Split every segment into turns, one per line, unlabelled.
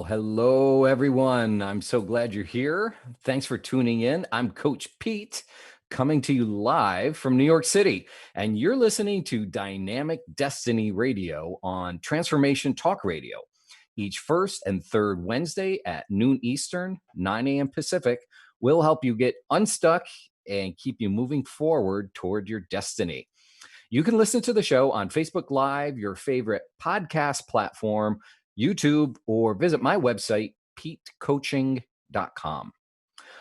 Hello, everyone. I'm so glad you're here. Thanks for tuning in. I'm Coach Pete, coming to you live from New York City, and you're listening to Dynamic Destiny Radio on Transformation Talk Radio. Each first and third Wednesday at noon Eastern, 9 a.m. Pacific, we'll help you get unstuck and keep you moving forward toward your destiny. You can listen to the show on Facebook Live, your favorite podcast platform, YouTube, or visit my website, petecoaching.com.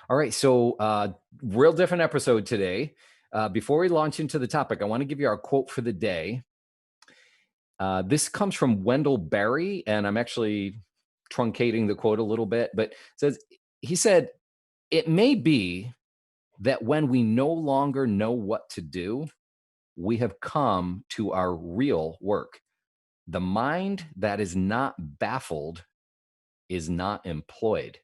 All right, so real different episode today. Before we launch into the topic, I want to give you our quote for the day. This comes from Wendell Berry, and I'm actually truncating the quote a little bit, but he said, "It may be that when we no longer know what to do, we have come to our real work. The mind that is not baffled is not employed."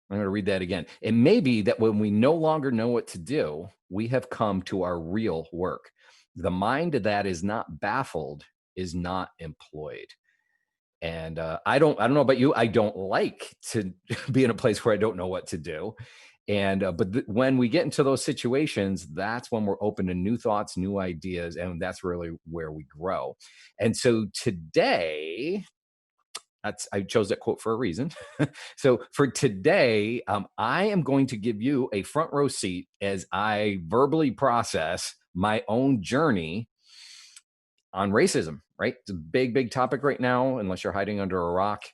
I'm going to read that again. It may be that when we no longer know what to do, we have come to our real work. The mind that is not baffled is not employed. And I don't know about you. I don't like to be in a place where I don't know what to do. And when we get into those situations, that's when we're open to new thoughts, new ideas, and that's really where we grow. And so today, I chose that quote for a reason. So for today, I am going to give you a front row seat as I verbally process my own journey on racism. Right, it's a big topic right now, unless you're hiding under a rock.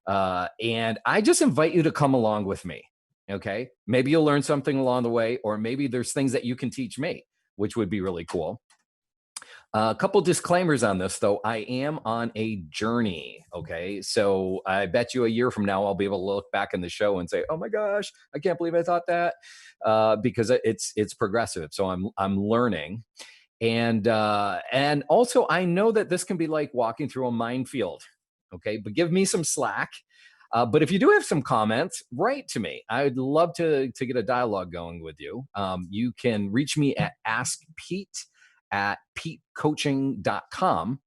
And I just invite you to come along with me. Okay, maybe you'll learn something along the way, or maybe there's things that you can teach me, which would be really cool. A couple disclaimers on this, though. I am on a journey. Okay. So I bet you a year from now, I'll be able to look back in the show and say, oh my gosh, I can't believe I thought that, because it's progressive. So I'm learning. And also I know that this can be like walking through a minefield. Okay. But give me some slack. But if you do have some comments, write to me. I'd love to get a dialogue going with you. You can reach me at askpete@petecoaching.com.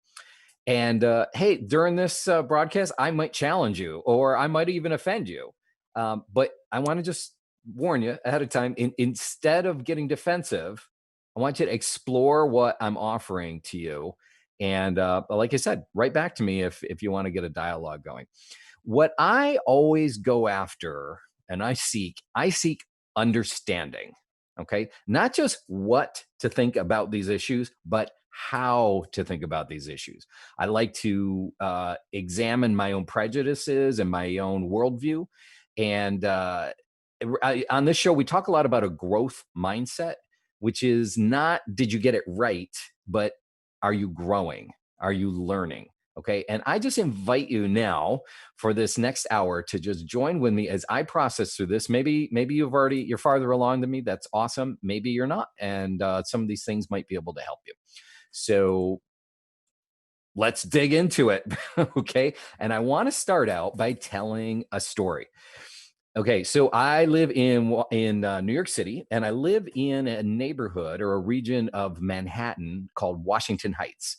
And hey, during this broadcast, I might challenge you or I might even offend you. But I want to just warn you ahead of time, instead of getting defensive, I want you to explore what I'm offering to you. And like I said, write back to me if you want to get a dialogue going. What I always go after and I seek understanding. Okay. Not just what to think about these issues, but how to think about these issues. I like to examine my own prejudices and my own worldview. And on this show, we talk a lot about a growth mindset, which is not did you get it right, but are you growing? Are you learning? Okay. And I just invite you now for this next hour to just join with me as I process through this. Maybe you're farther along than me. That's awesome. Maybe you're not. And some of these things might be able to help you. So let's dig into it. Okay. And I want to start out by telling a story. Okay, so I live in New York City, and I live in a neighborhood or a region of Manhattan called Washington Heights.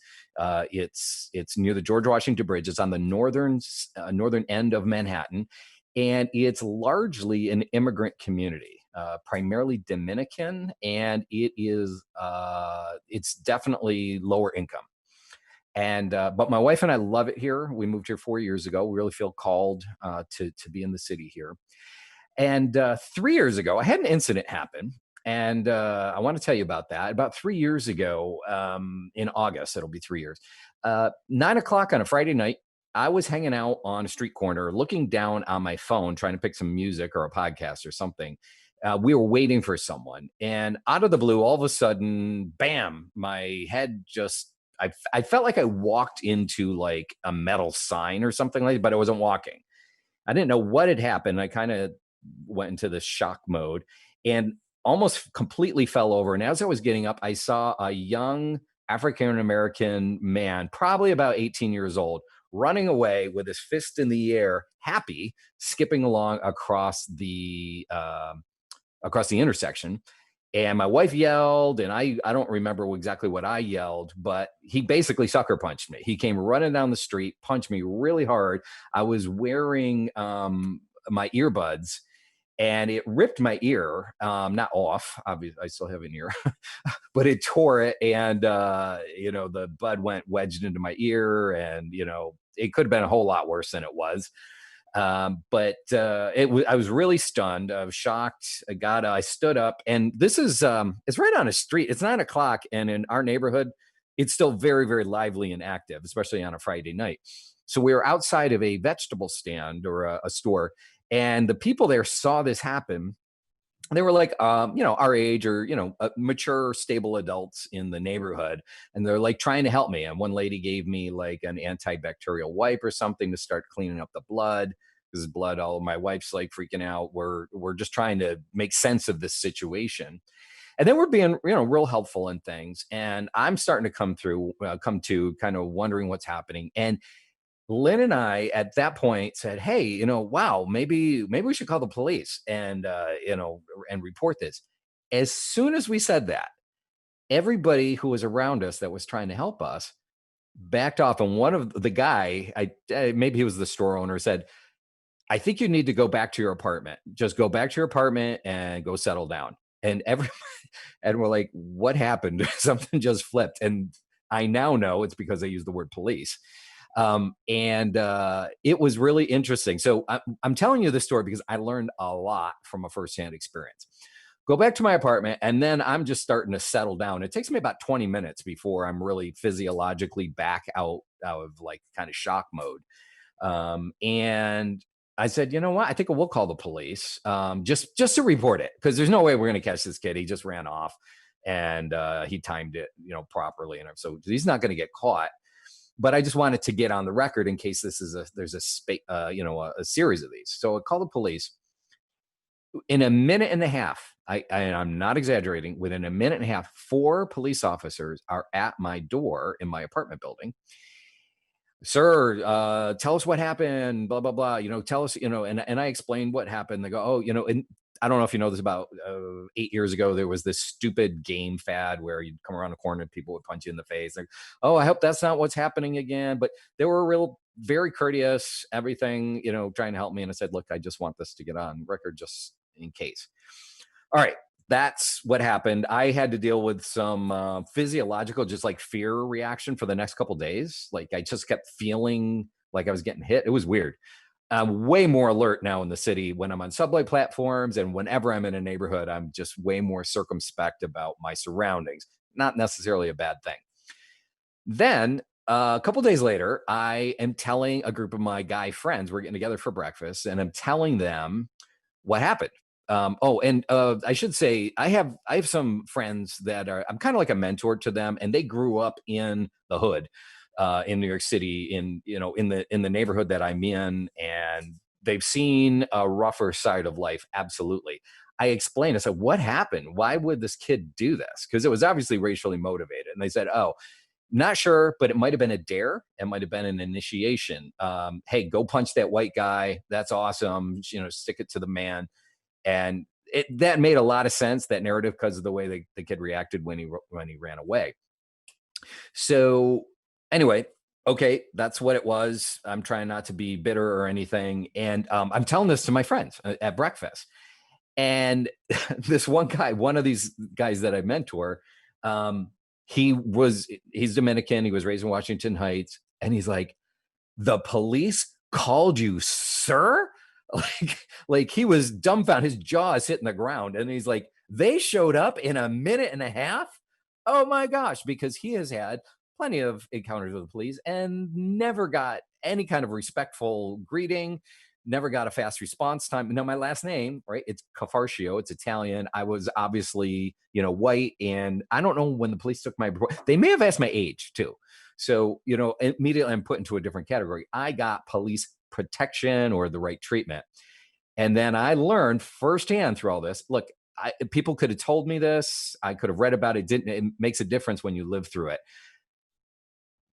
It's near the George Washington Bridge. It's on the northern end of Manhattan, and it's largely an immigrant community, primarily Dominican, and it's definitely lower income. And but my wife and I love it here. We moved here 4 years ago. We really feel called to be in the city here. And 3 years ago, I had an incident happen. And I want to tell you about that. About 3 years ago, in August, it'll be 3 years. 9 o'clock on a Friday night, I was hanging out on a street corner, looking down on my phone, trying to pick some music or a podcast or something. We were waiting for someone. And out of the blue, all of a sudden, bam, my head I felt like I walked into like a metal sign or something like that, but I wasn't walking. I didn't know what had happened. I kind of went into this shock mode and almost completely fell over. And as I was getting up, I saw a young African American man, probably about 18 years old, running away with his fist in the air, happy, skipping along across the intersection. And my wife yelled, and I don't remember exactly what I yelled, but he basically sucker punched me. He came running down the street, punched me really hard. I was wearing my earbuds, and it ripped my ear, not off. Obviously, I still have an ear, but it tore it, and the blood went wedged into my ear, and it could have been a whole lot worse than it was. But I was really stunned. I was shocked. I stood up, and this is it's right on a street. It's 9 o'clock, and in our neighborhood, it's still very, very lively and active, especially on a Friday night. So we were outside of a vegetable stand or a store, and the people there saw this happen. They were like, our age, or mature, stable adults in the neighborhood, and they're like trying to help me. And one lady gave me like an antibacterial wipe or something to start cleaning up the blood. Because blood, all of my wife's like freaking out. We're just trying to make sense of this situation, and then we're being real helpful in things. And I'm starting to come to kind of wondering what's happening. And Lynn and I at that point said, "Hey, wow, maybe we should call the police and and report this." As soon as we said that, everybody who was around us that was trying to help us backed off, and one of the guy, maybe he was the store owner, said, "I think you need to go back to your apartment. Just go back to your apartment and go settle down." And and we're like, "What happened?" Something just flipped, and I now know it's because I used the word police. And it was really interesting. So I'm telling you this story because I learned a lot from a firsthand experience. Go back to my apartment, and then I'm just starting to settle down. It takes me about 20 minutes before I'm really physiologically back out of like kind of shock mode. And I said, you know what? I think we'll call the police, just to report it, because there's no way we're going to catch this kid. He just ran off, and he timed it, properly, and so he's not going to get caught. But I just wanted to get on the record in case there's a series of these. So I called the police. In a minute and a half, I'm not exaggerating. Within a minute and a half, 4 police officers are at my door in my apartment building. "Sir, tell us what happened, blah blah blah, tell us," and I explained what happened. They go, "Oh, and I don't know if you know this, about 8 years ago there was this stupid game fad where you'd come around a corner and people would punch you in the face." Like, "Oh, I hope that's not what's happening again." But they were real very courteous, everything, trying to help me. And I said, "Look, I just want this to get on record just in case." All right, that's what happened. I had to deal with some physiological, just like fear reaction for the next couple days. Like I just kept feeling like I was getting hit. It was weird. I'm way more alert now in the city when I'm on subway platforms, and whenever I'm in a neighborhood, I'm just way more circumspect about my surroundings. Not necessarily a bad thing. Then a couple days later, I am telling a group of my guy friends, we're getting together for breakfast, and I'm telling them what happened. And I should say I have some friends that I'm kind of like a mentor to them, and they grew up in the hood, in New York City, in the neighborhood that I'm in, and they've seen a rougher side of life. Absolutely. I explained. I said, "What happened? Why would this kid do this?" Because it was obviously racially motivated. And they said, "Oh, not sure, but it might have been a dare. It might have been an initiation. Hey, go punch that white guy. That's awesome. Stick it to the man." And that made a lot of sense, that narrative, because of the way the kid reacted when he ran away. So anyway, okay, that's what it was. I'm trying not to be bitter or anything, and I'm telling this to my friends at breakfast. And this one guy, one of these guys that I mentor, um, he's Dominican. He was raised in Washington Heights, and he's like, "The police called you, sir?" Like he was dumbfounded. His jaw is hitting the ground, and he's like, "They showed up in a minute and a half." Oh my gosh, because he has had plenty of encounters with the police and never got any kind of respectful greeting, never got a fast response time. Now, my last name, right? It's Cafarcio. It's Italian. I was obviously, white. And I don't know when the police took my report. They may have asked my age too. So, immediately I'm put into a different category. I got police protection or the right treatment. And then I learned firsthand through all this. Look, people could have told me this. I could have read about it. It makes a difference when you live through it.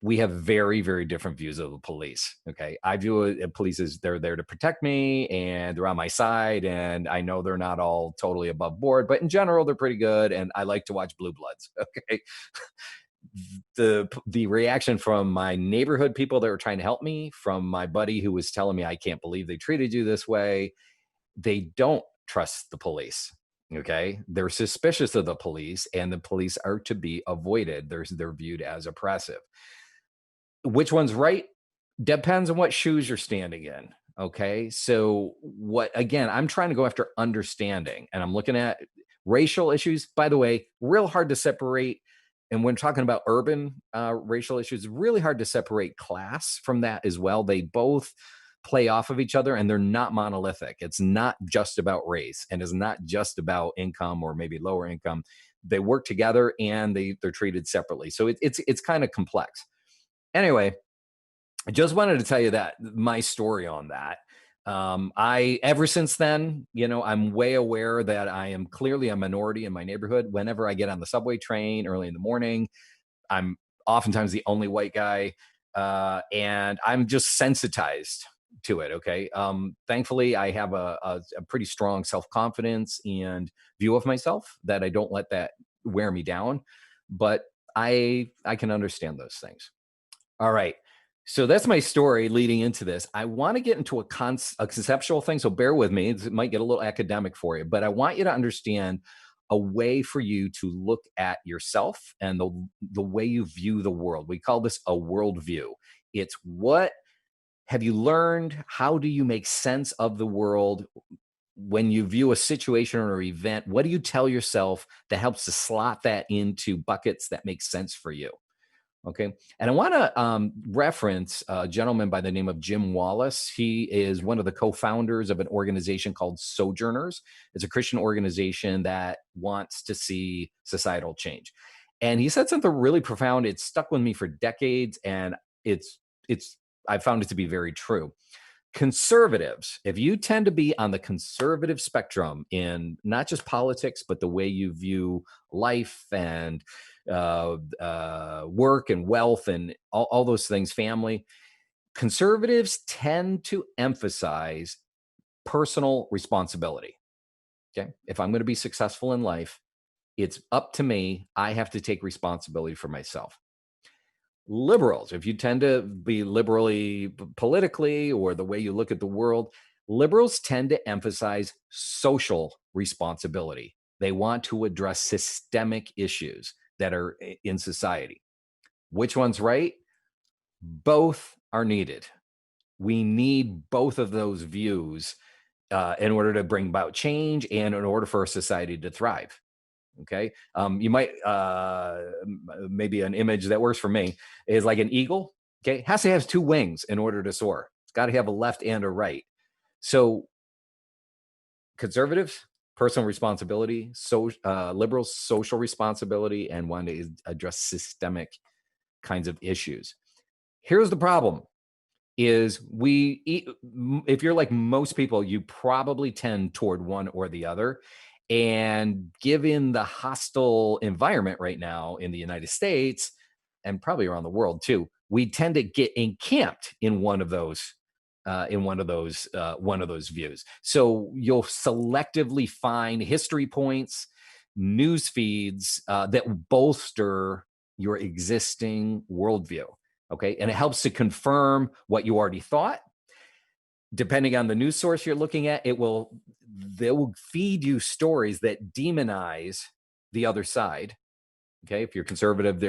we have very, very different views of the police. Okay. I view police as they're there to protect me and they're on my side. And I know they're not all totally above board, but in general, they're pretty good. And I like to watch Blue Bloods. Okay. The reaction from my neighborhood people that were trying to help me, from my buddy who was telling me, I can't believe they treated you this way. They don't trust the police. Okay. They're suspicious of the police, and the police are to be avoided. They're viewed as oppressive. Which one's right? Depends on what shoes you're standing in. Okay. So, what again, I'm trying to go after understanding, and I'm looking at racial issues. By the way, real hard to separate. And when talking about urban racial issues, really hard to separate class from that as well. They both play off of each other, and they're not monolithic. It's not just about race, and it's not just about income or maybe lower income. They work together, and they're treated separately. So it's kind of complex. Anyway, I just wanted to tell you that my story on that. I ever since then, I'm way aware that I am clearly a minority in my neighborhood. Whenever I get on the subway train early in the morning, I'm oftentimes the only white guy, and I'm just sensitized to it. Okay. Thankfully, I have a pretty strong self confidence and view of myself that I don't let that wear me down. But I can understand those things. All right. So that's my story leading into this. I want to get into a conceptual thing. So bear with me. It might get a little academic for you, but I want you to understand a way for you to look at yourself and the way you view the world. We call this a worldview. It's what have you learned? How do you make sense of the world when you view a situation or event? What do you tell yourself that helps to slot that into buckets that make sense for you? Okay. And I want to reference a gentleman by the name of Jim Wallace. He is one of the co founders of an organization called Sojourners. It's a Christian organization that wants to see societal change. And he said something really profound. It stuck with me for decades. And it's, it's, I found it to be very true. Conservatives, if you tend to be on the conservative spectrum in not just politics, but the way you view life and work and wealth and all those things, family, conservatives tend to emphasize personal responsibility. Okay. If I'm going to be successful in life, it's up to me. I have to take responsibility for myself. Liberals, if you tend to be liberally politically or the way you look at the world, liberals tend to emphasize social responsibility. They want to address systemic issues that are in society. Which one's right? Both are needed. We need both of those views in order to bring about change and in order for a society to thrive. Okay. You might, maybe an image that works for me is like an eagle. Okay. It has to have two wings in order to soar. It's got to have a left and a right. So conservatives, personal responsibility, so liberals, social responsibility, and want to address systemic kinds of issues. Here's the problem is if you're like most people, you probably tend toward one or the other. And given the hostile environment right now in the United States and probably around the world too, we tend to get encamped in one of those one of those views. So you'll selectively find history points, news feeds that bolster your existing worldview. Okay, and it helps to confirm what you already thought. Depending on the news source you're looking at, they will feed you stories that demonize the other side. Okay, if you're conservative,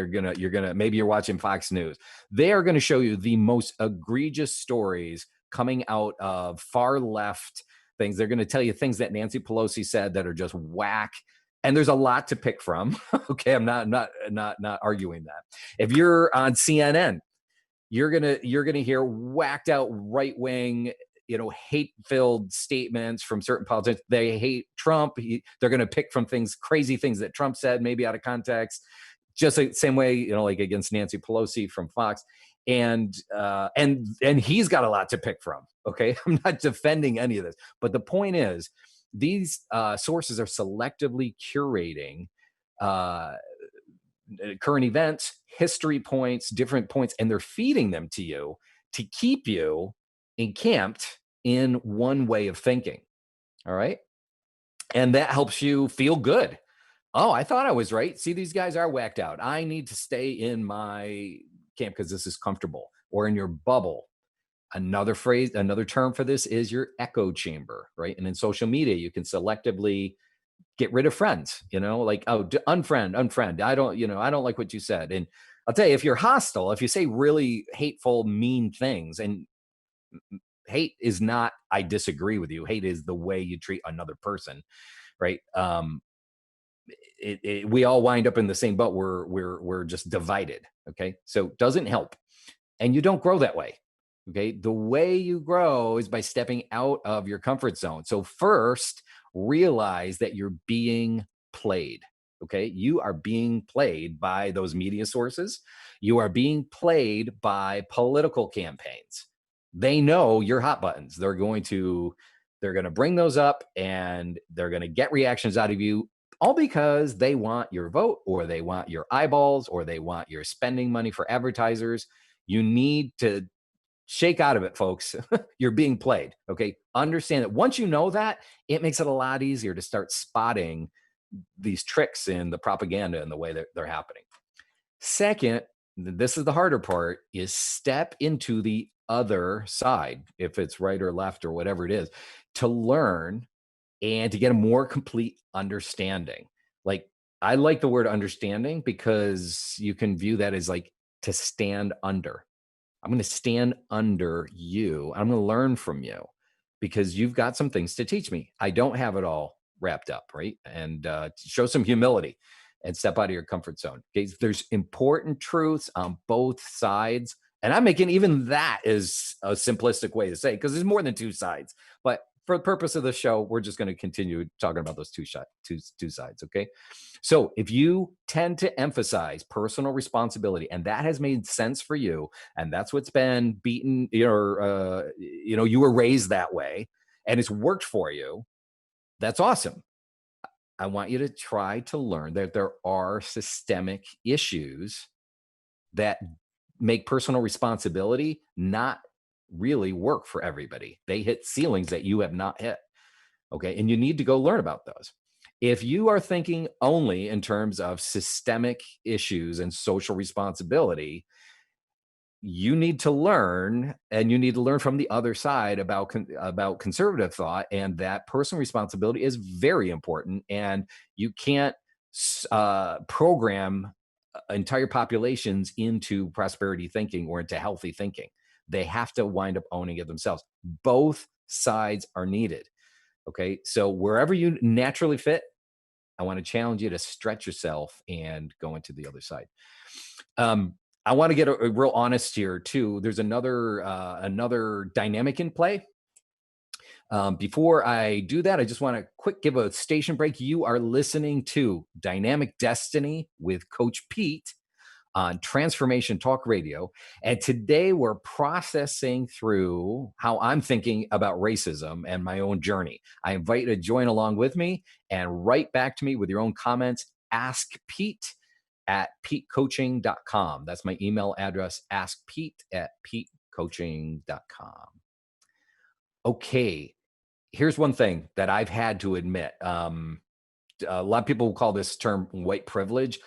maybe you're watching Fox News. They are going to show you the most egregious stories coming out of far left things. They're going to tell you things that Nancy Pelosi said that are just whack. And there's a lot to pick from. Okay, I'm not arguing that. If you're on CNN, you're gonna hear whacked out right wing, hate filled statements from certain politicians. They hate Trump. They're gonna pick from crazy things that Trump said, maybe out of context. Just the same way, like against Nancy Pelosi from Fox, and he's got a lot to pick from. Okay, I'm not defending any of this, but the point is, these sources are selectively curating current events, history points, different points, and they're feeding them to you to keep you encamped in one way of thinking. All right. And that helps you feel good. Oh, I thought I was right. See, these guys are whacked out. I need to stay in my camp because this is comfortable, or in your bubble. Another phrase, another term for this is your echo chamber, right? And in social media, you can selectively get rid of friends, like, oh, unfriend. I don't like what you said. And I'll tell you, if you're hostile, if you say really hateful, mean things, and hate is not, I disagree with you. Hate is the way you treat another person, right? We all wind up in the same boat. We're just divided. Okay. So it doesn't help. And you don't grow that way. Okay. The way you grow is by stepping out of your comfort zone. So first, realize that you're being played. Okay. You are being played by those media sources. You are being played by political campaigns. They know your hot buttons. They're going to bring those up, and they're going to get reactions out of you, all because they want your vote, or they want your eyeballs, or they want your spending money for advertisers. You need to shake out of it, folks. You're being played. Okay. Understand that once you know that, it makes it a lot easier to start spotting these tricks in the propaganda and the way that they're happening. Second, this is the harder part, is step into the other side, if it's right or left or whatever it is, to learn and to get a more complete understanding. Like, I like the word understanding because you can view that as like to stand under. I'm going to stand under you. I'm going to learn from you because you've got some things to teach me. I don't have it all wrapped up, right? And show some humility and step out of your comfort zone. Okay, there's important truths on both sides, and I'm making even that is a simplistic way to say, because there's more than two sides. But for the purpose of the show, we're just going to continue talking about those two sides. Okay. So if you tend to emphasize personal responsibility, and that has made sense for you, and that's what's been beaten, you were raised that way, and it's worked for you, that's awesome. I want you to try to learn that there are systemic issues that make personal responsibility not really work for everybody. They hit ceilings that you have not hit. Okay. And you need to go learn about those. If you are thinking only in terms of systemic issues and social responsibility, you need to learn, and you need to learn from the other side about conservative thought, and that personal responsibility is very important, and you can't program entire populations into prosperity thinking or into healthy thinking. They have to wind up owning it themselves. Both sides are needed. Okay. So wherever you naturally fit, I want to challenge you to stretch yourself and go into the other side. I want to get a real honest here too. There's another dynamic in play. Before I do that, I just want to quick give a station break. You are listening to Dynamic Destiny with Coach Pete on Transformation Talk Radio. And today we're processing through how I'm thinking about racism and my own journey. I invite you to join along with me and write back to me with your own comments. Ask Pete at petecoaching.com. That's my email address, askpete@petecoaching.com. Okay, here's one thing that I've had to admit. A lot of people call this term white privilege.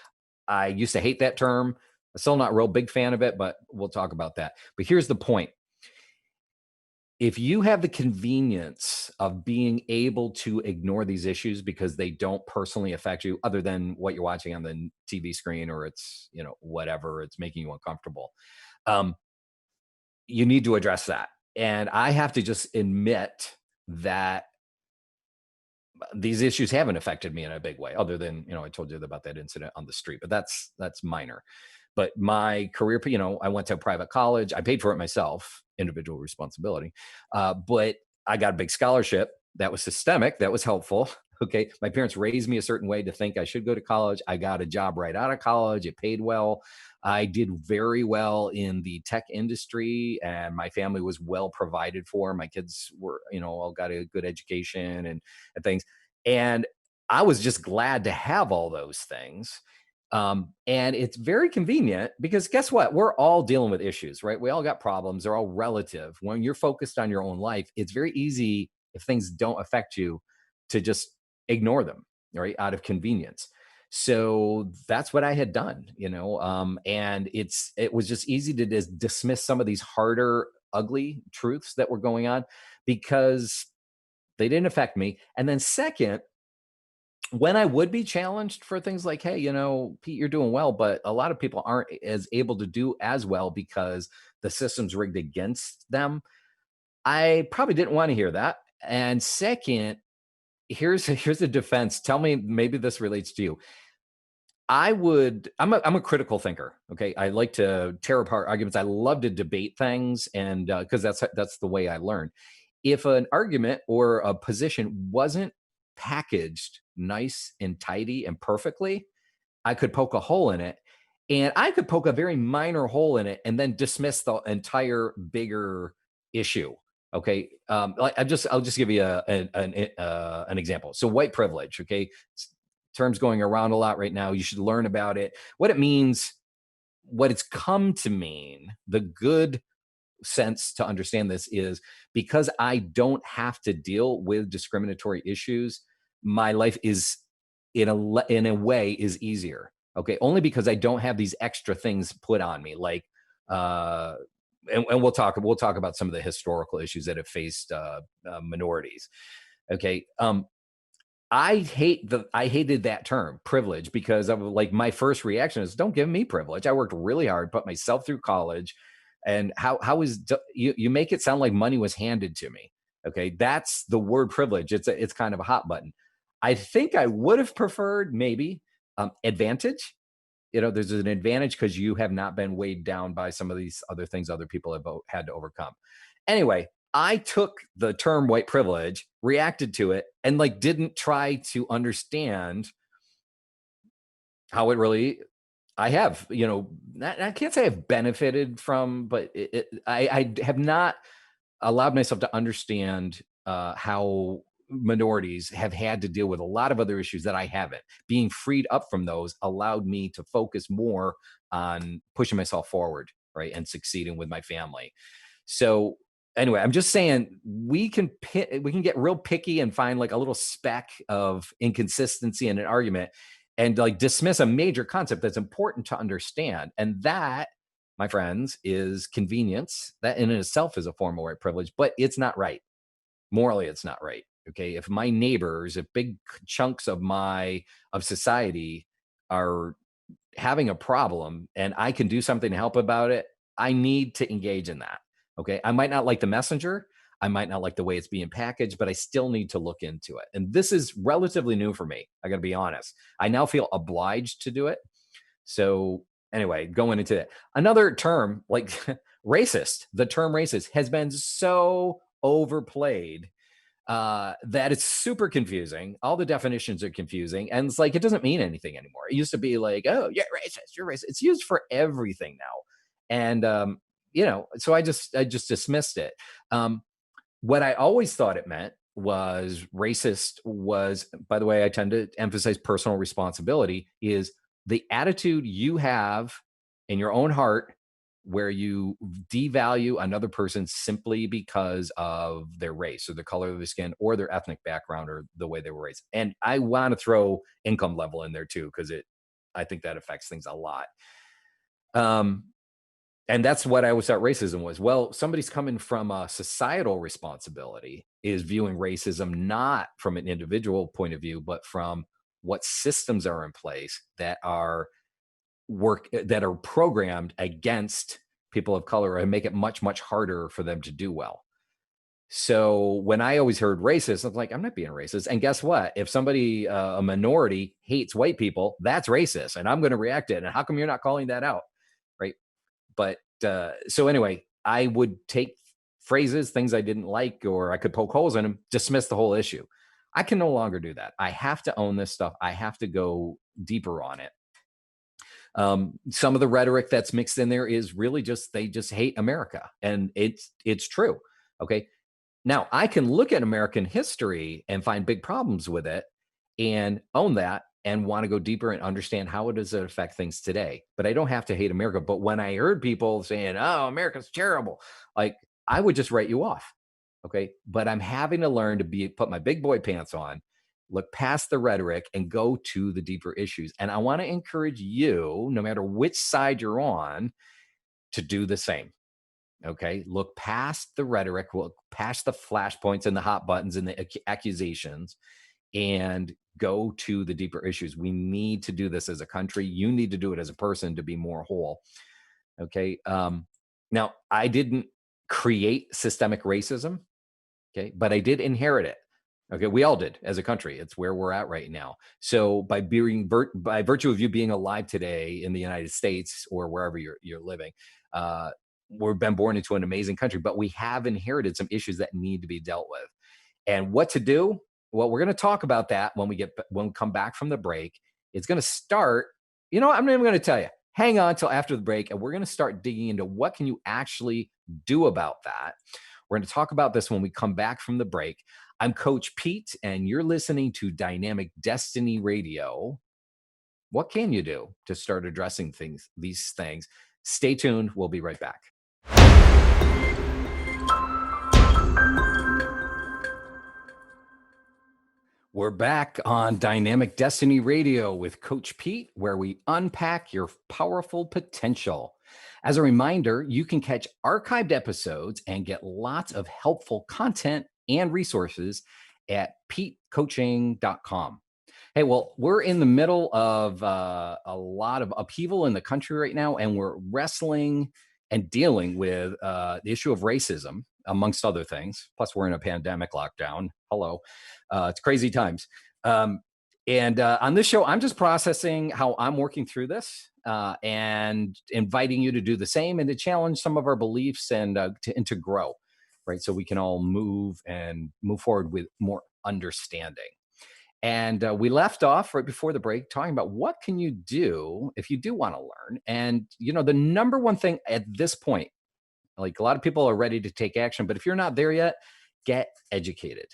I used to hate that term. I'm still not a real big fan of it, but we'll talk about that. But here's the point. If you have the convenience of being able to ignore these issues because they don't personally affect you, other than what you're watching on the TV screen, or it's, whatever, it's making you uncomfortable, you need to address that. And I have to just admit that these issues haven't affected me in a big way, other than, I told you about that incident on the street, but that's minor. But my career, I went to a private college. I paid for it myself, individual responsibility. But I got a big scholarship that was systemic, that was helpful. Okay. My parents raised me a certain way to think I should go to college. I got a job right out of college. It paid well. I did very well in the tech industry, and my family was well provided for. My kids were, all got a good education and things. And I was just glad to have all those things. And it's very convenient because guess what? We're all dealing with issues, right? We all got problems. They're all relative. When you're focused on your own life, it's very easy if things don't affect you to just ignore them, right? Out of convenience. So that's what I had done, and it was just easy to just dismiss some of these harder, ugly truths that were going on because they didn't affect me. And then second, when I would be challenged for things like, hey, Pete, you're doing well, but a lot of people aren't as able to do as well because the system's rigged against them. I probably didn't want to hear that. And second, here's a defense. Tell me, maybe this relates to you. I'm a critical thinker. Okay. I like to tear apart arguments. I love to debate things, and because that's the way I learn. If an argument or a position wasn't packaged nice and tidy and perfectly, I could poke a hole in it, and I could poke a very minor hole in it and then dismiss the entire bigger issue. Okay, like I'll just give you an example. So white privilege. Okay, terms going around a lot right now. You should learn about it, what it means, what it's come to mean. The good sense to understand this is because I don't have to deal with discriminatory issues, my life is in a way is easier. Okay, only because I don't have these extra things put on me, like uh, and we'll talk about some of the historical issues that have faced minorities. Okay, I hated that term privilege because of like my first reaction is don't give me privilege. I worked really hard, put myself through college, and how is you make it sound like money was handed to me. Okay, that's the word privilege. It's kind of a hot button. I think I would have preferred maybe advantage. There's an advantage because you have not been weighed down by some of these other things other people have had to overcome. Anyway, I took the term white privilege, reacted to it, and like didn't try to understand how it really I have, I can't say I've benefited from, but I have not allowed myself to understand how minorities have had to deal with a lot of other issues that I haven't. Being freed up from those allowed me to focus more on pushing myself forward, right, and succeeding with my family. So anyway, I'm just saying we can get real picky and find like a little speck of inconsistency in an argument and like dismiss a major concept that's important to understand. And that, my friends, is convenience. That in itself is a form of white privilege, but it's not right. Morally, it's not right. Okay. If my neighbors, if big chunks of society are having a problem and I can do something to help about it, I need to engage in that. Okay. I might not like the messenger. I might not like the way it's being packaged, but I still need to look into it. And this is relatively new for me. I got to be honest. I now feel obliged to do it. So, anyway, going into that, another term like racist, the term racist has been so overplayed that it's super confusing. All the definitions are confusing, and it's like it doesn't mean anything anymore. It used to be like, oh, yeah, racist, you're racist. It's used for everything now, and so I just dismissed it. What I always thought it meant was racist was, by the way, I tend to emphasize personal responsibility, is the attitude you have in your own heart where you devalue another person simply because of their race or the color of their skin or their ethnic background or the way they were raised. And I want to throw income level in there too, because I think that affects things a lot. Um, and that's what I always thought racism was. Well, somebody's coming from a societal responsibility is viewing racism not from an individual point of view, but from what systems are in place that are programmed against people of color and make it much, much harder for them to do well. So when I always heard racist, I'm like, I'm not being racist. And guess what? If somebody, a minority, hates white people, that's racist, and I'm going to react to it. And how come you're not calling that out, right? But so anyway, I would take phrases, things I didn't like, or I could poke holes in them, dismiss the whole issue. I can no longer do that. I have to own this stuff. I have to go deeper on it. Some of the rhetoric that's mixed in there is really just they just hate America, and it's true. Okay, now I can look at American history and find big problems with it and own that, and want to go deeper and understand how does it affect things today. But I don't have to hate America. But when I heard people saying, "Oh, America's terrible," like I would just write you off. Okay. But I'm having to learn to put my big boy pants on, look past the rhetoric and go to the deeper issues. And I want to encourage you, no matter which side you're on, to do the same. Okay. Look past the rhetoric, look past the flashpoints and the hot buttons and the accusations, and go to the deeper issues. We need to do this as a country. You need to do it as a person to be more whole. Okay. Now, I didn't create systemic racism. Okay. But I did inherit it. Okay. We all did as a country. It's where we're at right now. So by virtue of you being alive today in the United States or wherever you're living, we've been born into an amazing country, but we have inherited some issues that need to be dealt with. And what to do? Well, we're going to talk about that when we come back from the break. It's going to start. I'm not even going to tell you. Hang on till after the break, and we're going to start digging into what can you actually do about that. We're going to talk about this when we come back from the break. I'm Coach Pete, and you're listening to Dynamic Destiny Radio. What can you do to start addressing these things? Stay tuned. We'll be right back. We're back on Dynamic Destiny Radio with Coach Pete, where we unpack your powerful potential. As a reminder, you can catch archived episodes and get lots of helpful content and resources at petecoaching.com. Hey, well, we're in the middle of a lot of upheaval in the country right now, and we're wrestling and dealing with the issue of racism, amongst other things. Plus, we're in a pandemic lockdown. Hello. It's crazy times. And on this show, I'm just processing how I'm working through this and inviting you to do the same and to challenge some of our beliefs and to grow, right? So we can all move forward with more understanding. And we left off right before the break talking about what can you do if you do want to learn. And, the number one thing at this point, like a lot of people are ready to take action, but if you're not there yet, get educated.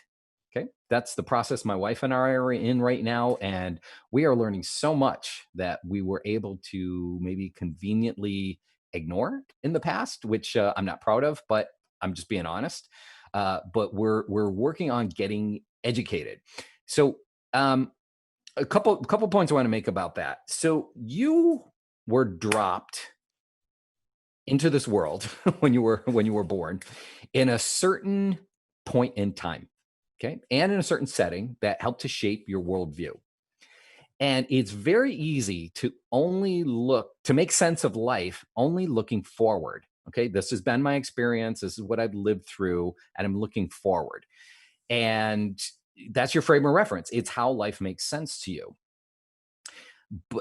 Okay. That's the process my wife and I are in right now. And we are learning so much that we were able to maybe conveniently ignore in the past, which I'm not proud of, but I'm just being honest. But we're working on getting educated. So a couple points I want to make about that. So you were dropped into this world when you were born in a certain point in time, okay, and in a certain setting that helped to shape your worldview. And it's very easy to make sense of life only looking forward. Okay, this has been my experience. This is what I've lived through, and I'm looking forward. And that's your frame of reference. It's how life makes sense to you.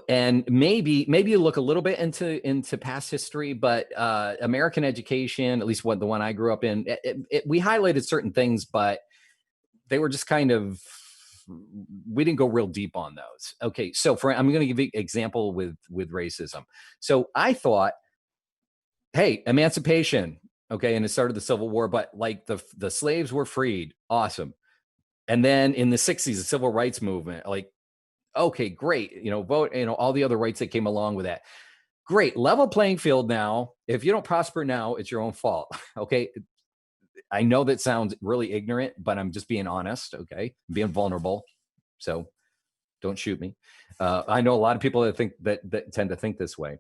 And maybe you look a little bit into past history, but American education, at least the one I grew up in, we highlighted certain things, but they were just kind of, we didn't go real deep on those. Okay, so I'm going to give you an example with racism. So I thought, hey, emancipation, okay, and it started the Civil War, but like the slaves were freed, awesome. And then in the 60s, the civil rights movement, like, okay, great. Vote, all the other rights that came along with that. Great. Level playing field now. If you don't prosper now, it's your own fault. Okay. I know that sounds really ignorant, but I'm just being honest. Okay. I'm being vulnerable. So don't shoot me. I know a lot of people that tend to think this way.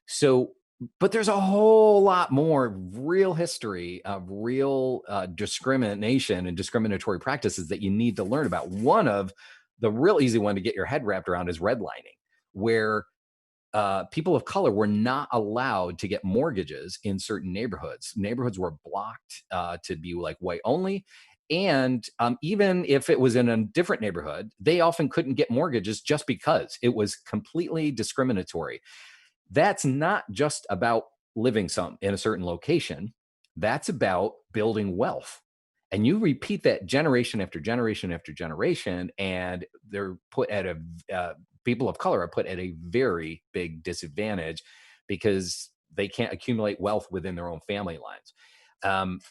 So, but there's a whole lot more real history of real discrimination and discriminatory practices that you need to learn about. One of the real easy one to get your head wrapped around is redlining, where people of color were not allowed to get mortgages in certain neighborhoods. Neighborhoods were blocked to be like white only. And even if it was in a different neighborhood, they often couldn't get mortgages just because it was completely discriminatory. That's not just about living in a certain location. That's about building wealth. And you repeat that generation after generation after generation, and they're put at people of color are put at a very big disadvantage because they can't accumulate wealth within their own family lines.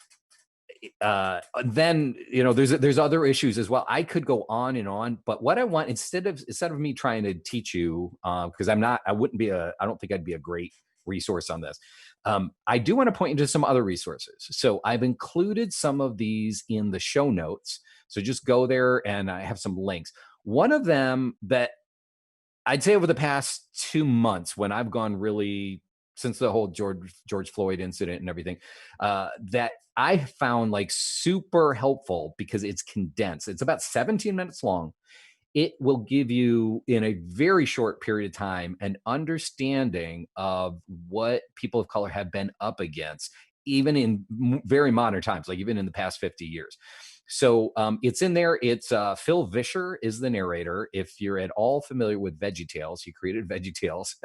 then there's other issues as well. I could go on and on, but what I want, instead of me trying to teach you, because I don't think I'd be a great resource on this. I do want to point you to some other resources. So I've included some of these in the show notes. So just go there, and I have some links. One of them that I'd say over the past 2 months, when I've gone really, since the whole George Floyd incident and everything, that I found like super helpful because it's condensed. It's about 17 minutes long. It will give you, in a very short period of time, an understanding of what people of color have been up against, even in very modern times, like even in the past 50 years. So it's in there. It's Phil Vischer is the narrator. If you're at all familiar with VeggieTales, he created VeggieTales,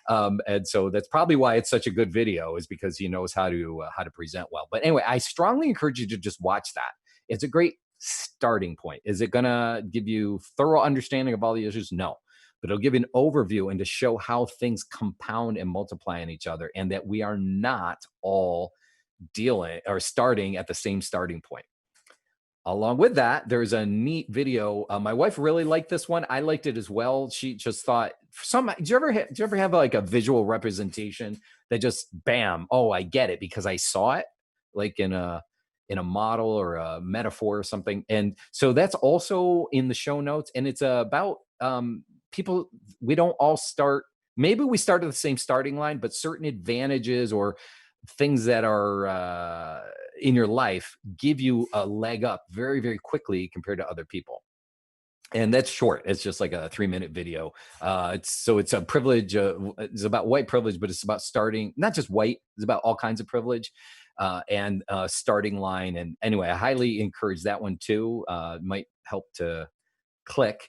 and so that's probably why it's such a good video, is because he knows how to present well. But anyway, I strongly encourage you to just watch that. It's a great starting point. Is it going to give you thorough understanding of all the issues? No, but it'll give you an overview and to show how things compound and multiply on each other, and that we are not all dealing or starting at the same starting point. Along with that, there's a neat video. My wife really liked this one. I liked it as well. She just thought, did you ever have like a visual representation that just bam, oh, I get it because I saw it, like in a model or a metaphor or something. And so that's also in the show notes. And it's about people. We don't all start. Maybe we start at the same starting line, but certain advantages or things that are in your life give you a leg up very, very quickly compared to other people. And that's short. It's just like a 3-minute video. It's a privilege. It's about white privilege, but it's about starting, not just white. It's about all kinds of privilege and starting line. And anyway, I highly encourage that one too. Might help to click.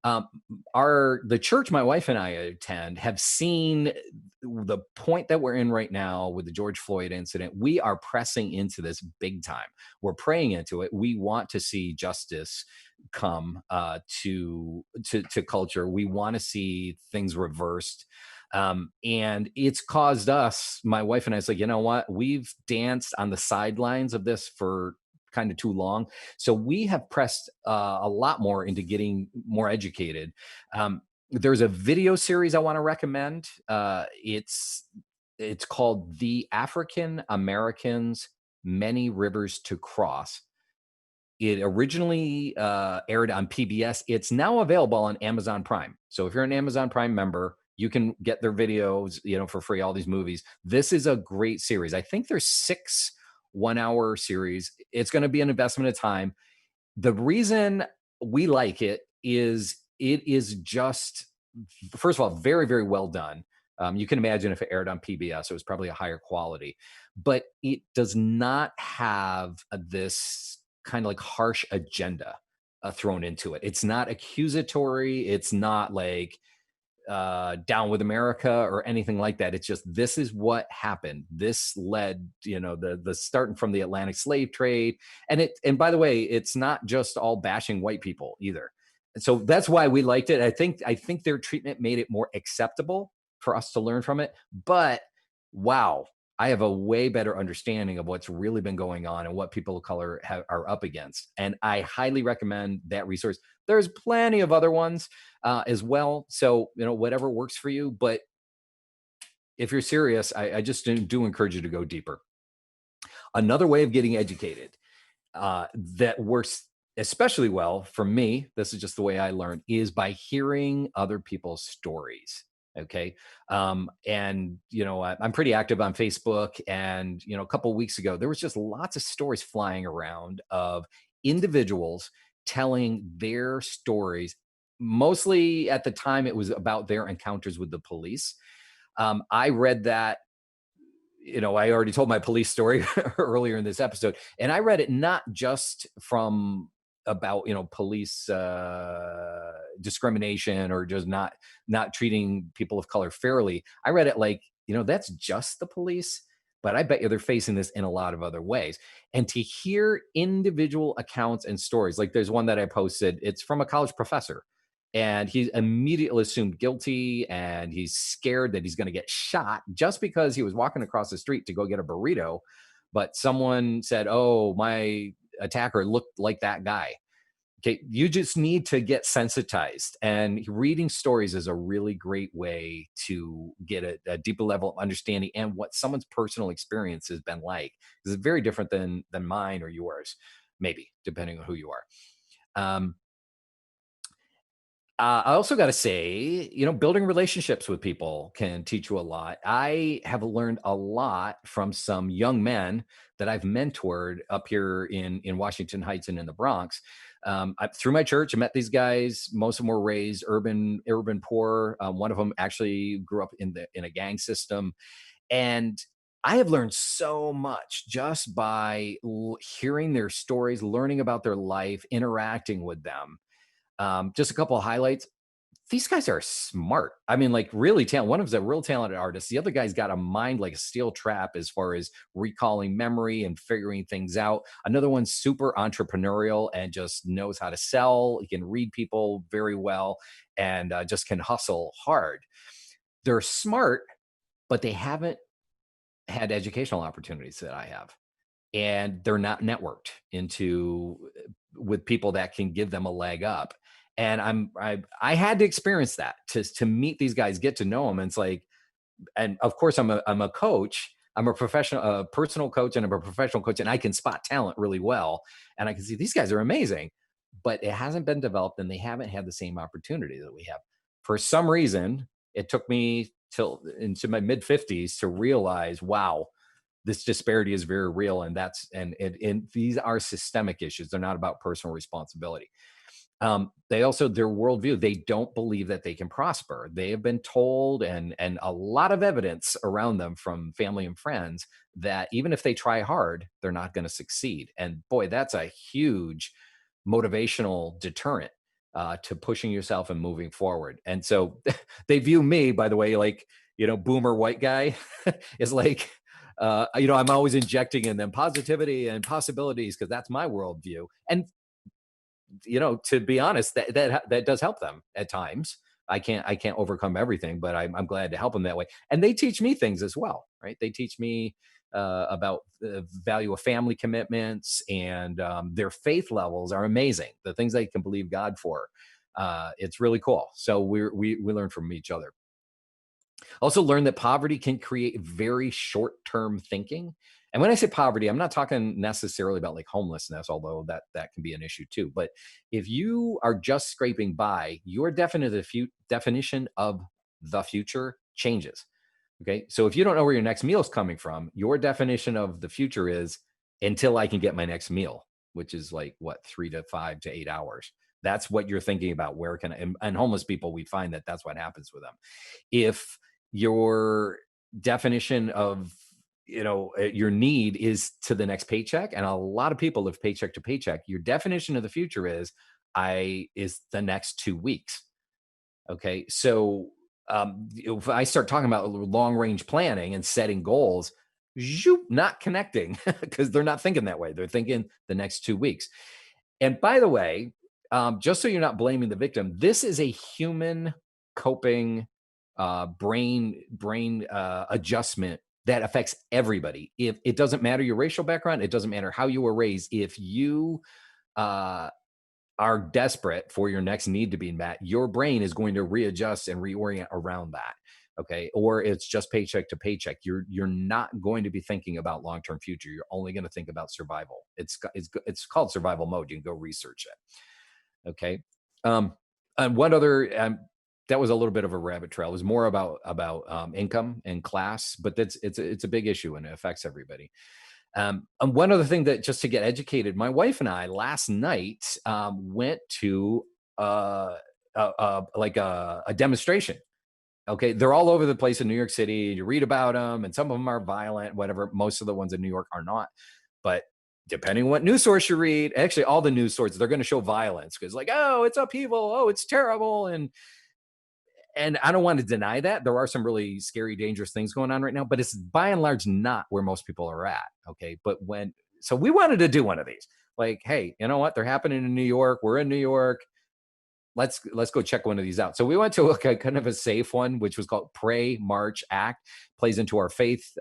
Um, the church my wife and I attend have seen the point that we're in right now with the George Floyd incident. We are pressing into this big time. We're praying into it. We want to see justice come to culture. We want to see things reversed. And it's caused us, my wife and I, it's like, you know what? We've danced on the sidelines of this for kind of too long. So we have pressed a lot more into getting more educated. There's a video series I want to recommend. It's called The African Americans Many Rivers to Cross. It originally aired on PBS. It's now available on Amazon Prime. So if you're an Amazon Prime member, you can get their videos, for free, all these movies. This is a great series. I think there's 6 1-hour series. It's going to be an investment of time. The reason we like it is just, first of all, very, very well done. You can imagine if it aired on PBS, it was probably a higher quality, but it does not have this kind of like harsh agenda thrown into it. It's not accusatory. It's not like down with America or anything like that. It's just, this is what happened. This led, the starting from the Atlantic slave trade. And by the way, it's not just all bashing white people either. And so that's why we liked it. I think their treatment made it more acceptable for us to learn from it. But wow, I have a way better understanding of what's really been going on and what people of color are up against. And I highly recommend that resource. There's plenty of other ones as well. So, whatever works for you. But if you're serious, I just do encourage you to go deeper. Another way of getting educated that works especially well for me, this is just the way I learn, is by hearing other people's stories. Okay. And I'm pretty active on Facebook, and a couple of weeks ago there was just lots of stories flying around of individuals telling their stories. Mostly at the time it was about their encounters with the police. I read that, I already told my police story earlier in this episode, and I read it not just from about police discrimination or just not treating people of color fairly. I read it like, that's just the police, but I bet you they're facing this in a lot of other ways. And to hear individual accounts and stories, like there's one that I posted, it's from a college professor, and he immediately assumed guilty, and he's scared that he's going to get shot just because he was walking across the street to go get a burrito. but someone said, oh, my attacker looked like that guy. Okay, you just need to get sensitized, and reading stories is a really great way to get a deeper level of understanding and what someone's personal experience has been like. This is very different than mine or yours, maybe depending on who you are. Um, I also got to say, building relationships with people can teach you a lot. I have learned a lot from some young men that I've mentored up here in Washington Heights and in the Bronx. Through my church, I met these guys. Most of them were raised urban poor. One of them actually grew up in a gang system, and I have learned so much just by hearing their stories, learning about their life, interacting with them. Just a couple of highlights. These guys are smart. I mean, like really talented. One of them's a real talented artist. The other guy's got a mind like a steel trap as far as recalling memory and figuring things out. Another one's super entrepreneurial and just knows how to sell. He can read people very well and just can hustle hard. They're smart, but they haven't had educational opportunities that I have, and they're not networked into with people that can give them a leg up. And I had to experience that to meet these guys, get to know them. And it's like, and of course I'm a coach. I'm a professional, personal coach, and I'm a professional coach, and I can spot talent really well. And I can see these guys are amazing, but it hasn't been developed, and they haven't had the same opportunity that we have. For some reason, it took me till into my mid 50s to realize, wow, this disparity is very real, and and these are systemic issues. They're not about personal responsibility. They also, their worldview, they don't believe that they can prosper. They have been told, and a lot of evidence around them from family and friends, that even if they try hard, they're not going to succeed. And boy, that's a huge motivational deterrent to pushing yourself and moving forward. And so they view me, by the way, like, boomer white guy is like, I'm always injecting in them positivity and possibilities because that's my worldview. And to be honest, that does help them at times. I can't overcome everything, but I'm glad to help them that way. And they teach me things as well, right? They teach me about the value of family commitments, and their faith levels are amazing. The things they can believe God for, it's really cool. So we learn from each other. Also learn that poverty can create very short-term thinking. And when I say poverty, I'm not talking necessarily about like homelessness, although that can be an issue too. But if you are just scraping by, your definition of the future changes. Okay. So if you don't know where your next meal is coming from, your definition of the future is until I can get my next meal, which is like what, 3 to 5 to 8 hours. That's what you're thinking about. Where can I, and homeless people, we find that that's what happens with them. If your definition of your need is to the next paycheck, and a lot of people live paycheck to paycheck, your definition of the future is the next 2 weeks. Okay, so if I start talking about long range planning and setting goals, not connecting because they're not thinking that way. They're thinking the next 2 weeks. And by the way, just so you're not blaming the victim, this is a human coping brain adjustment that affects everybody. If it doesn't matter your racial background, it doesn't matter how you were raised. If you uh, are desperate for your next need to be met, your brain is going to readjust and reorient around that. Okay, or it's just paycheck to paycheck. You're not going to be thinking about long term future. You're only going to think about survival. It's called survival mode. You can go research it. Okay, um, and one other that was a little bit of a rabbit trail. It was more about income and class, but it's a big issue and it affects everybody. And one other thing, that just to get educated, my wife and I last night went to like a demonstration. Okay, they're all over the place in New York City. You read about them, and some of them are violent. Whatever, most of the ones in New York are not. But depending on what news source you read, actually all the news sources, they're going to show violence because, like, oh, it's upheaval, oh, it's terrible, and I don't want to deny that there are some really scary, dangerous things going on right now, but it's by and large not where most people are at. Okay. But so we wanted to do one of these, like, hey, you know what? They're happening in New York. We're in New York. let's go check one of these out. So we went to a kind of a safe one, which was called Pray, March, Act. Plays into our faith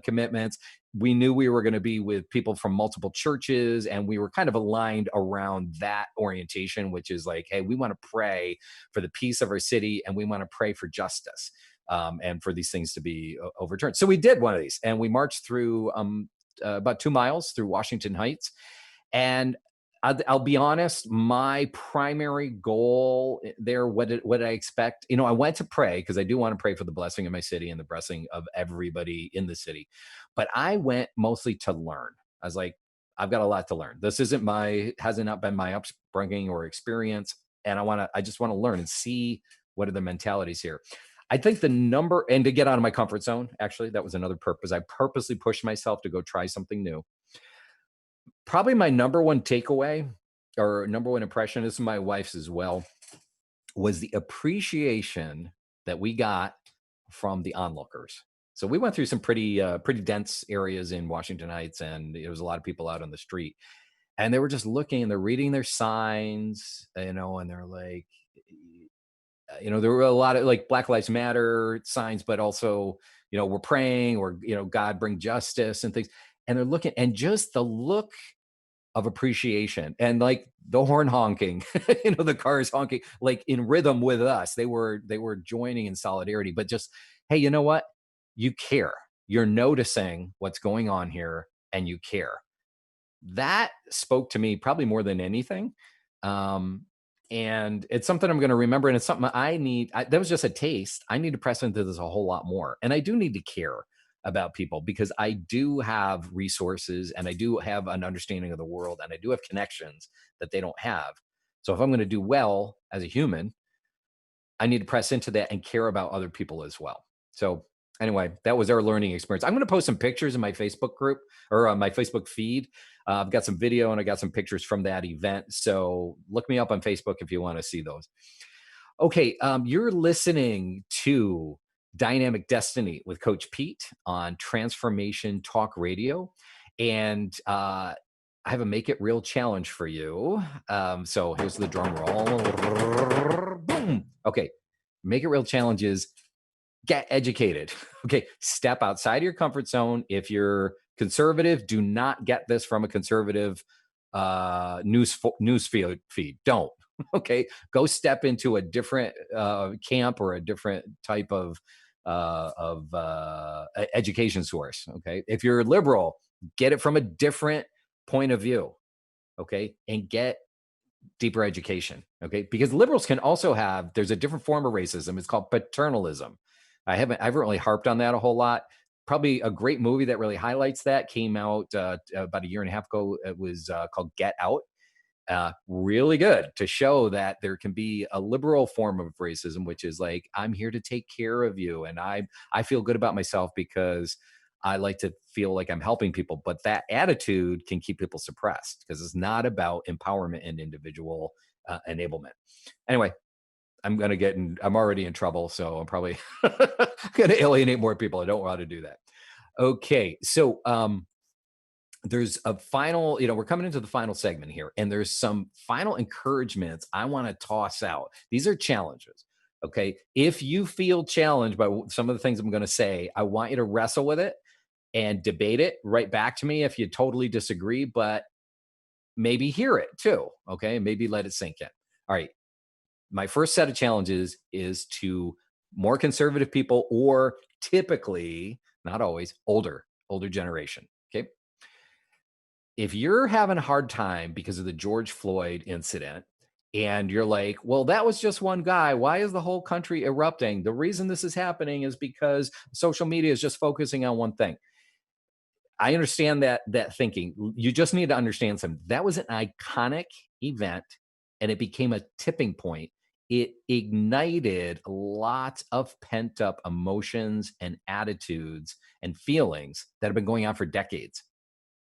commitments. We knew we were going to be with people from multiple churches, and we were kind of aligned around that orientation, which is like, hey, we want to pray for the peace of our city, and we want to pray for justice, and for these things to be overturned. So we did one of these, and we marched through about 2 miles through Washington Heights. And I'll be honest, my primary goal there, what did I expect? I went to pray because I do want to pray for the blessing of my city and the blessing of everybody in the city. But I went mostly to learn. I was like, I've got a lot to learn. This hasn't not been my upbringing or experience. And I just want to learn and see what are the mentalities here. I think and to get out of my comfort zone, actually, that was another purpose. I purposely pushed myself to go try something new. Probably my number one takeaway or number one impression, this is my wife's as well, was the appreciation that we got from the onlookers. So we went through some pretty dense areas in Washington Heights, and there was a lot of people out on the street, and they were just looking and they're reading their signs, and they're like, there were a lot of like Black Lives Matter signs, but also, we're praying, or, God bring justice and things. And they're looking, and just the look of appreciation, and like the horn honking, the cars honking, like in rhythm with us. They were joining in solidarity, but just, hey, you know what? You care. You're noticing what's going on here, and you care. That spoke to me probably more than anything. And it's something I'm going to remember. And it's something that was just a taste. I need to press into this a whole lot more. And I do need to care about people, because I do have resources, and I do have an understanding of the world, and I do have connections that they don't have. So if I'm going to do well as a human, I need to press into that and care about other people as well. So anyway, that was our learning experience. I'm going to post some pictures in my Facebook group, or on my Facebook feed. I've got some video, and I got some pictures from that event. So look me up on Facebook if you want to see those. Okay, you're listening to Dynamic Destiny with Coach Pete on Transformation Talk Radio. And I have a Make It Real challenge for you. So here's the drum roll. Boom. Okay, Make It Real challenge is get educated. Okay, step outside of your comfort zone. If you're conservative, do not get this from a conservative news feed. Don't. Okay, go step into a different camp, or a different type of education source. Okay, if you're liberal, get it from a different point of view. Okay, and get deeper education. Okay, because liberals can also there's a different form of racism. It's called paternalism. I haven't really harped on that a whole lot. Probably a great movie that really highlights that came out about a year and a half ago. It was called Get Out. Really good to show that there can be a liberal form of racism, which is like, I'm here to take care of you, and I feel good about myself because I like to feel like I'm helping people. But that attitude can keep people suppressed, because it's not about empowerment and individual enablement. Anyway, I'm already in trouble, so I'm probably going to alienate more people. I don't want to do that. Okay, so there's a final, we're coming into the final segment here, and there's some final encouragements I want to toss out. These are challenges. Okay. If you feel challenged by some of the things I'm going to say, I want you to wrestle with it and debate it. Right back to me if you totally disagree, but maybe hear it too. Okay. Maybe let it sink in. All right. My first set of challenges is to more conservative people, or typically, not always, older generation. Okay. If you're having a hard time because of the George Floyd incident, and you're like, well, that was just one guy, why is the whole country erupting? The reason this is happening is because social media is just focusing on one thing. I understand that thinking. You just need to understand something. That was an iconic event, and it became a tipping point. It ignited lots of pent up emotions and attitudes and feelings that have been going on for decades.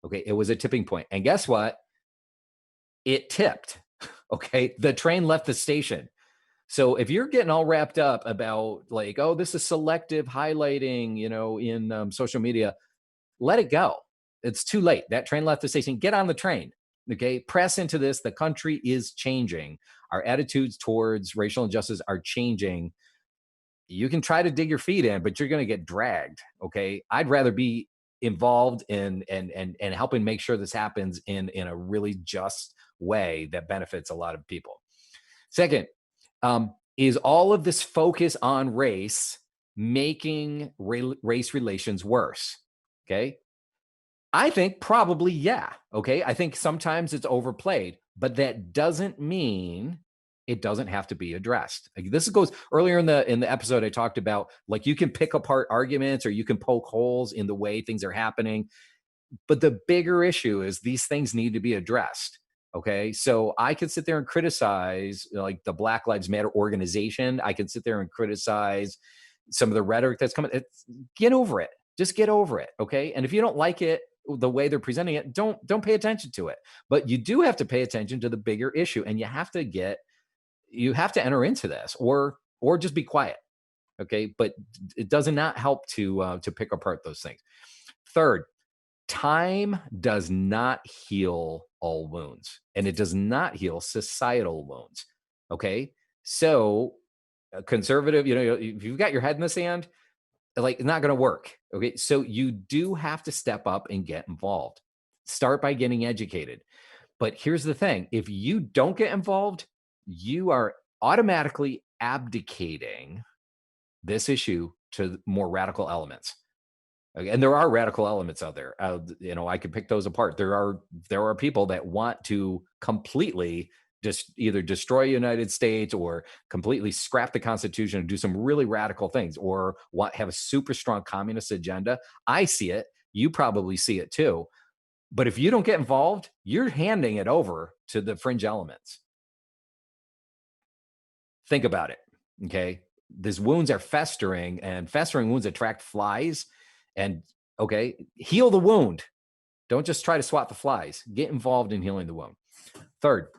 Okay, it was a tipping point. And guess what? It tipped. Okay, the train left the station. So if you're getting all wrapped up about like, oh, this is selective highlighting, in social media, let it go. It's too late. That train left the station. Get on the train. Okay, press into this. The country is changing. Our attitudes towards racial injustice are changing. You can try to dig your feet in, but you're going to get dragged. Okay, I'd rather be involved in and helping make sure this happens in a really just way that benefits a lot of people. Second, is all of this focus on race making race relations worse? Okay, I think probably, yeah. Okay. I think sometimes it's overplayed, but that doesn't mean it doesn't have to be addressed. Like, this goes earlier in the episode. I talked about, like, you can pick apart arguments or you can poke holes in the way things are happening. But the bigger issue is these things need to be addressed. Okay. So I could sit there and criticize, like, the Black Lives Matter organization. I could sit there and criticize some of the rhetoric that's coming. Get over it. Just get over it. Okay. And if you don't like it, the way they're presenting it, don't pay attention to it. But you do have to pay attention to the bigger issue, and you have to enter into this, or just be quiet. Okay. But it does not help to pick apart those things. Third, time does not heal all wounds, and it does not heal societal wounds. Okay. So, a conservative, if you've got your head in the sand, like, it's not going to work. Okay. So you do have to step up and get involved. Start by getting educated. But here's the thing: if you don't get involved, you are automatically abdicating this issue to more radical elements. Okay, and there are radical elements out there. I could pick those apart. There are people that want to completely just either destroy the United States or completely scrap the Constitution and do some really radical things, or have a super strong communist agenda. I see it. You probably see it too. But if you don't get involved, you're handing it over to the fringe elements. Think about it. Okay. These wounds are festering, and festering wounds attract flies. And okay, heal the wound. Don't just try to swat the flies. Get involved in healing the wound. Third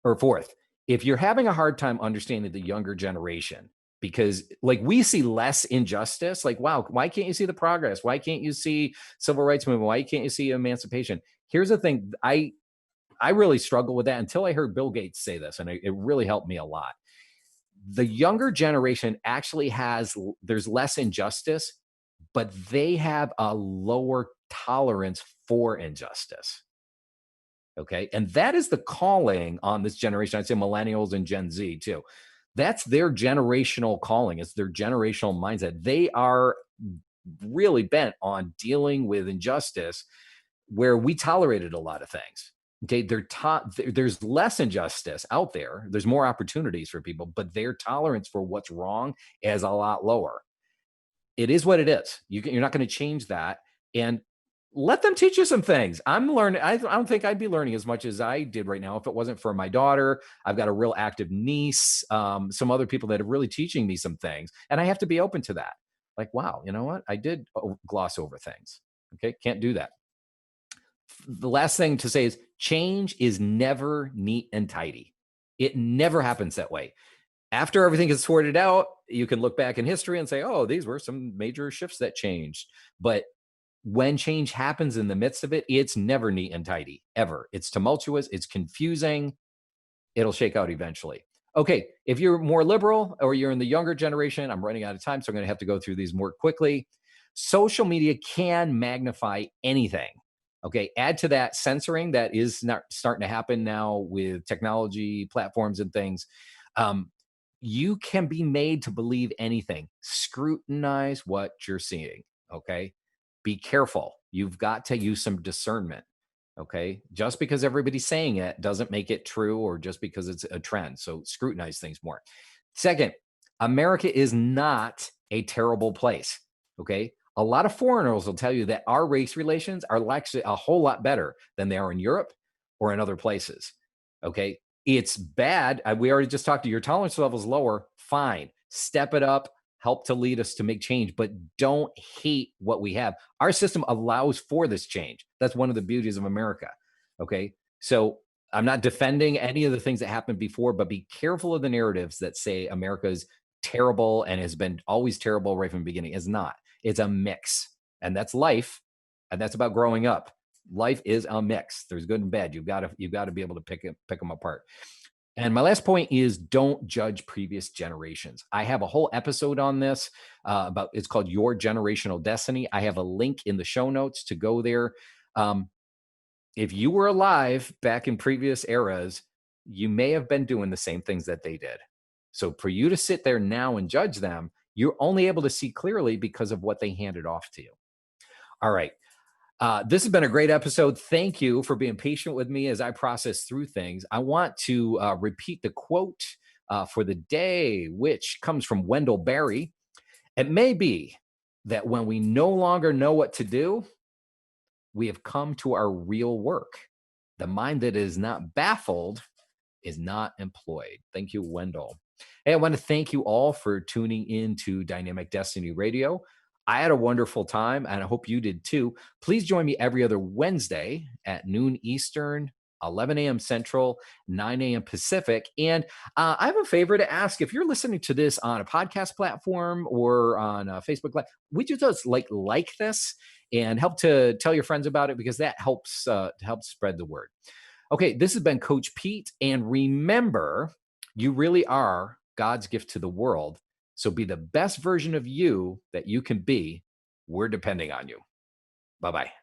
or fourth, if you're having a hard time understanding the younger generation, because, like, we see less injustice, like, wow, why can't you see the progress? Why can't you see civil rights movement? Why can't you see emancipation? Here's the thing. I really struggle with that until I heard Bill Gates say this, and it really helped me a lot. The younger generation actually there's less injustice, but they have a lower tolerance for injustice. Okay. And that is the calling on this generation. I'd say millennials and Gen Z too. That's their generational calling. It's their generational mindset. They are really bent on dealing with injustice where we tolerated a lot of things. Okay. There's less injustice out there. There's more opportunities for people, but their tolerance for what's wrong is a lot lower. It is what it is. You're not going to change that. And let them teach you some things. I'm learning. I don't think I'd be learning as much as I did right now if it wasn't for my daughter. I've got a real active niece, some other people that are really teaching me some things. And I have to be open to that. Like, wow, you know what? I did gloss over things. Okay. Can't do that. The last thing to say is change is never neat and tidy. It never happens that way. After everything is sorted out, you can look back in history and say, oh, these were some major shifts that changed. But when change happens in the midst of it, it's never neat and tidy, ever. It's tumultuous, it's confusing. It'll shake out eventually. Okay, if you're more liberal or you're in the younger generation, I'm running out of time, so I'm going to have to go through these more quickly. Social media can magnify anything. Okay, add to that censoring that is not starting to happen now with technology platforms and things. You can be made to believe anything. Scrutinize what you're seeing. Okay. Be careful. You've got to use some discernment. Okay. Just because everybody's saying it doesn't make it true, or just because it's a trend. So scrutinize things more. Second, America is not a terrible place. Okay. A lot of foreigners will tell you that our race relations are actually a whole lot better than they are in Europe or in other places. Okay. It's bad. We already just talked to your tolerance levels lower. Fine. Step it up. Help to lead us to make change, but don't hate what we have. Our system allows for this change. That's one of the beauties of America. Okay. So I'm not defending any of the things that happened before, but be careful of the narratives that say America's terrible and has been always terrible right from the beginning. It's not. It's a mix. And that's life. And that's about growing up. Life is a mix. There's good and bad. You've got to be able to pick them apart. And my last point is don't judge previous generations. I have a whole episode on this about it's called Your Generational Destiny. I have a link in the show notes to go there. Um, if you were alive back in previous eras, you may have been doing the same things that they did. So for you to sit there now and judge them, you're only able to see clearly because of what they handed off to you. All right. This has been a great episode. Thank you for being patient with me as I process through things. I want to repeat the quote for the day, which comes from Wendell Berry. It may be that when we no longer know what to do, we have come to our real work. The mind that is not baffled is not employed. Thank you, Wendell. Hey, I want to thank you all for tuning in to Dynamic Destiny Radio. I had a wonderful time, and I hope you did too. Please join me every other Wednesday at noon Eastern, 11 a.m. Central, 9 a.m. Pacific. And I have a favor to ask. If you're listening to this on a podcast platform or on Facebook Live, would you just like this and help to tell your friends about it, because that helps spread the word. Okay, this has been Coach Pete, and remember, you really are God's gift to the world. So be the best version of you that you can be. We're depending on you. Bye-bye.